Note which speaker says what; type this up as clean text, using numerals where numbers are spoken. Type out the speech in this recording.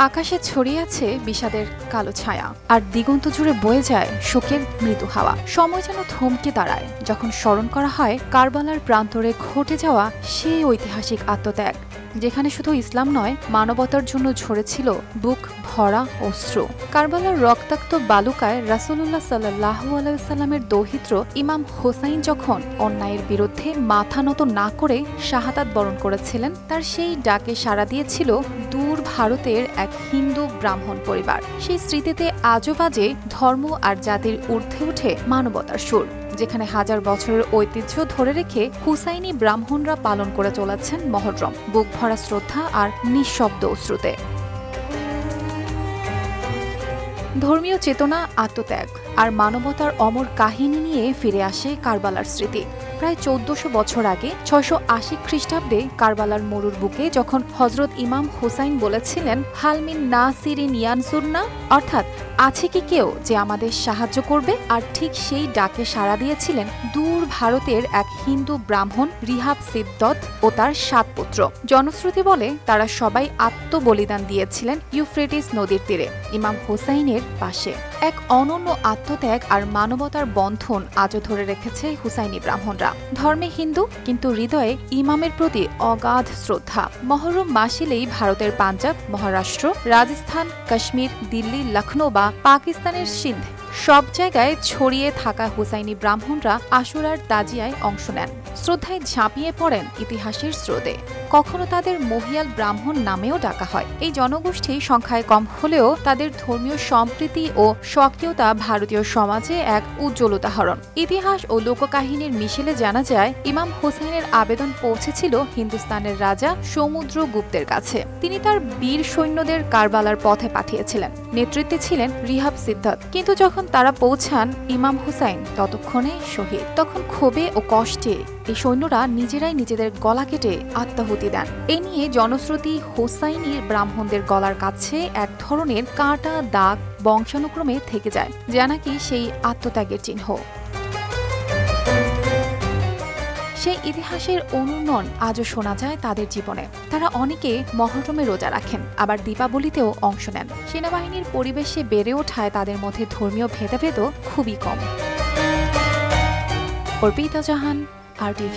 Speaker 1: আকাশে ছড়িয়ে আছে বিষাদের কালো ছায়া, আর দিগন্ত জুড়ে বয়ে যায় শোকের মৃদু হাওয়া। সময় যেন থমকে দাঁড়ায় যখন স্মরণ করা হয় কারবালার প্রান্তরে ঘটে যাওয়া সেই ঐতিহাসিক আত্মত্যাগ, যেখানে শুধু ইসলাম নয়, মানবতার জন্য ঝরেছিল বুক ভরা অশ্রু। কারবালার রক্তাক্ত বালুকায় রাসূলুল্লাহ সাল্লাল্লাহু আলাইহি ওয়াসাল্লামের দৌহিত্র ইমাম হোসাইন যখন অন্যায়ের বিরুদ্ধে মাথা নত না করে শাহাদাত বরণ করেছিলেন, তার সেই ডাকে সাড়া দিয়েছিল দূর ভারতের এক হিন্দু ব্রাহ্মণ পরিবার। সেই স্মৃতিতে আজও বাজে ধর্ম আর জাতির ঊর্ধ্বে উঠে মানবতার সুর, যেখানে হাজার বছরের ঐতিহ্য ধরে রেখে হুসাইনি ব্রাহ্মণরা পালন করে চলেছেন মহরম, বুক ভরা শ্রদ্ধা আর নিঃশব্দ অশ্রুতে। ধর্মীয় চেতনা, আত্মত্যাগ আর মানবতার অমর কাহিনী নিয়ে ফিরে আসে কারবালার স্মৃতি। প্রায় 1400 বছর আগে 680 খ্রিস্টাব্দে কারবালার মরুর বুকে যখন হজরত ইমাম হোসাইন বলেছিলেন, হালমিন নাসিরিন ইয়ানসুরনা, অর্থাৎ আছে কি কেউ যে আমাদের সাহায্য করবে, আর ঠিক সেই ডাকে সাড়া দিয়েছিলেন দূর ভারতের এক হিন্দু ব্রাহ্মণ রিহাব সিদ্দত ও তার 7 পুত্র। জনশ্রুতি বলে তারা সবাই আত্মবলিদান দিয়েছিলেন ইউফ্রেটিস নদীর তীরে ইমাম হোসাইনের পাশে। এক অনন্য আত্মত্যাগ আর মানবতার বন্ধন আজও ধরে রেখেছে হুসাইনি ব্রাহ্মণরা। ধর্মে হিন্দু, কিন্তু হৃদয়ে ইমামের প্রতি অগাধ শ্রদ্ধা। মহরম মাস এলেই ভারতের পাঞ্জাব, মহারাষ্ট্র, রাজস্থান, কাশ্মীর, দিল্লি, লখনৌ বা পাকিস্তানের সিন্ধ সব জায়গায় ছড়িয়ে থাকা হুসাইনি ব্রাহ্মণরা আশুরার তাজিয়ায় অংশ নেন, শ্রদ্ধায় ঝাঁপিয়ে পড়েন ইতিহাসের স্রোতে। কখনো তাদের মহিয়াল ব্রাহ্মণ নামেও ডাকা হয়। এই জনগোষ্ঠী সংখ্যায় কম হলেও তাদের ধর্মীয় সম্প্রীতি ও স্বকীয়তা ভারতীয় সমাজে এক উজ্জ্বল উদাহরণ। ইতিহাস ও লোককাহিনীর মিশেলে জানা যায়, ইমাম হোসেনের আবেদন পৌঁছেছিল হিন্দুস্তানের রাজা সমুদ্রগুপ্তের কাছে। তিনি তার বীর সৈন্যদের কারবালার পথে পাঠিয়েছিলেন, নেতৃত্বে ছিলেন রিহাব সিদ্দত। কিন্তু যখন তারা পৌঁছান, ইমাম হুসাইন ততক্ষণে শহীদ। তখন ক্ষোভে ও কষ্টে এই সৈন্যরা নিজেরাই নিজেদের গলা কেটে আত্মাহুতি দেন। এ নিয়ে জনশ্রুতি হোসাইনি ব্রাহ্মণদের গলার কাছে এক ধরনের কাঁটা দাগ বংশানুক্রমে থেকে যায়, যা নাকি সেই আত্মত্যাগের চিহ্ন। সেই ইতিহাসের অনুরণন আজও শোনা যায় তাদের জীবনে। তারা অনেকে মহরমে রোজা রাখেন, আবার দীপাবলিতেও অংশ নেন। সেনাবাহিনীর পরিবেশে বেড়ে ওঠায় তাদের মধ্যে ধর্মীয় ভেদাভেদও খুবই কম। অর্পিতা জাহান, RTV।